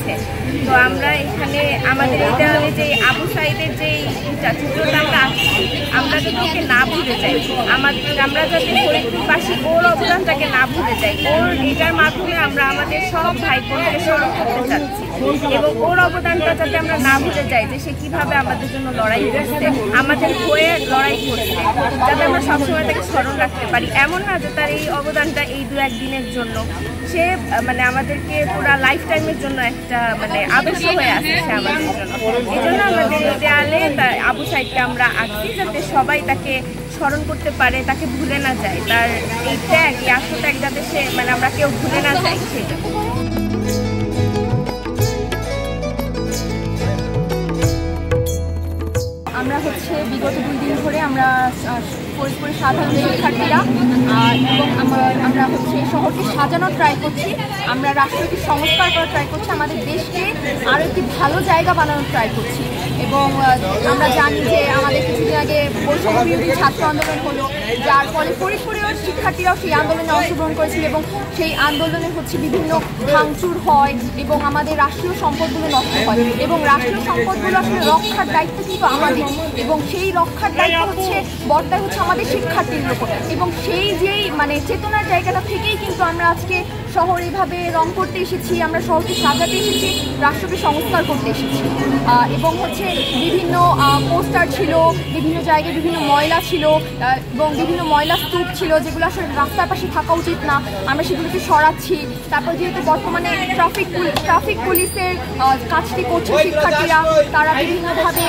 হয়েছে। তো আমরা এখানে আমাদের এই দেওয়ালে যে আবু সাঈদের যে চিত্রটা আমরা আঁকছি, আমরা যদি ওকে না ভুলে যাই, আমরা যাতে ফরিদপুরবাসী ওর অবদানটাকে না ভুলে যাই, ওর এটার মাধ্যমে আমরা আমাদের সব ভাই বোনকে স্মরণ করতে চাচ্ছি এবং ওর অবদানটা যাতে আমরা না ভুলে যাই, যে সে কীভাবে আমাদের জন্য লড়াই করছে, আমাদের হয়ে লড়াই করছে, যাতে আমরা সবসময় তাকে স্মরণ রাখতে পারি। এমন না যে তার এই অবদানটা এই 2-1 দিনের জন্য, সে মানে আমাদেরকে পুরা লাইফ টাইমের জন্য একটা মানে আদর্শ হয়ে আসছে সে আমাদের জন্য। এই জন্য আমাদের এই দেয়ালে আবু সাঈদকে আমরা আঁকছি, যাতে সবাই তাকে স্মরণ করতে পারে, তাকে ভুলে না যায়, তার এই ত্যাগ, এই আত্মত্যাগ যাতে সে মানে আমরা কেউ ভুলে না যাই সেটা। আমরা বিগত 2 দিন ধরে আমরা ফরিদপুরের সাধারণ শিক্ষার্থীরা এবং আমরা শহরকে সাজানোর ট্রাই করছি, আমরা রাষ্ট্রকে সংস্কার করার ট্রাই করছি, আমাদের দেশকে আরও একটি ভালো জায়গা বানানোর ট্রাই করছি। এবং আমরা জানি যে আমাদের কিছুদিন আগে বৈষম্য বিরোধী ছাত্র আন্দোলন হলো, যার ফলে ফরিদপুরের শিক্ষার্থীরাও সেই আন্দোলনে অংশগ্রহণ করেছিল এবং সেই আন্দোলনে বিভিন্ন ভাঙচুর হয় এবং আমাদের রাষ্ট্রীয় সম্পদগুলো নষ্ট হয় এবং রাষ্ট্রীয় সম্পদগুলো আসলে রক্ষার দায়িত্ব কিন্তু আমাদের, এবং সেই রক্ষার দায়িত্ব বর্তায় আমাদের শিক্ষার্থীদের উপর। এবং সেই যেই মানে চেতনার জায়গাটা থেকেই কিন্তু আমরা আজকে শহর এইভাবে রং করতে এসেছি, আমরা শহরকে সাজাতে এসেছি, রাষ্ট্রকে সংস্কার করতে এসেছি। এবং বিভিন্ন পোস্টার ছিল, বিভিন্ন জায়গায় বিভিন্ন ময়লা ছিল এবং বিভিন্ন ময়লা স্তূপ ছিল, যেগুলো আসলে রাস্তার পাশে থাকা উচিত না, আমরা সেগুলোকে সরাচ্ছি। তারপর যেহেতু বর্তমানে ট্রাফিক পুলিশের কাজটি করছে শিক্ষার্থীরা, তারা বিভিন্নভাবে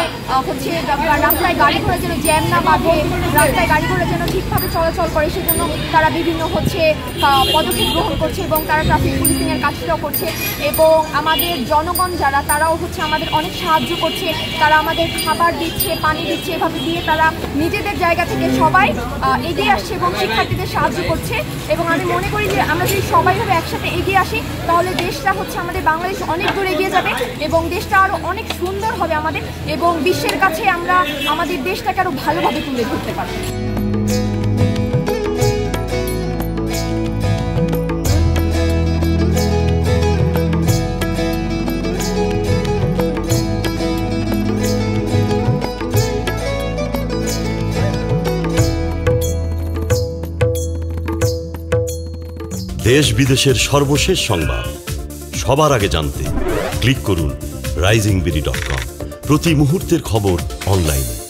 রাস্তায় গাড়ি ঘোড়া যেন জ্যাম না বাঁধে, রাস্তায় গাড়ি ঘোড়া যেন ঠিকভাবে চলাচল করে, সেজন্য তারা বিভিন্ন পদক্ষেপ গ্রহণ করছে এবং তারা ট্রাফিক পুলিশিংয়ের কাজটাও করছে। এবং আমাদের জনগণ যারা, তারাও আমাদের অনেক সাহায্য করছে, তারা আমাদের খাবার দিচ্ছে, পানি দিচ্ছে, এভাবে দিয়ে তারা নিজেদের জায়গা থেকে সবাই এগিয়ে আসছে এবং শিক্ষার্থীদের সাহায্য করছে। এবং আমি মনে করি যে আমরা যদি সবাইভাবে একসাথে এগিয়ে আসি, তাহলে দেশটা আমাদের বাংলাদেশ অনেক দূর এগিয়ে যাবে এবং দেশটা আরও অনেক সুন্দর হবে আমাদের, এবং বিশ্বের কাছে আমরা আমাদের দেশটাকে আরও ভালোভাবে তুলে ধরতে পারব। দেশ বিদেশের সর্বশেষ সংবাদ সবার আগে জানতে ক্লিক করুন risingbery.com। প্রতি মুহূর্তের খবর অনলাইনে।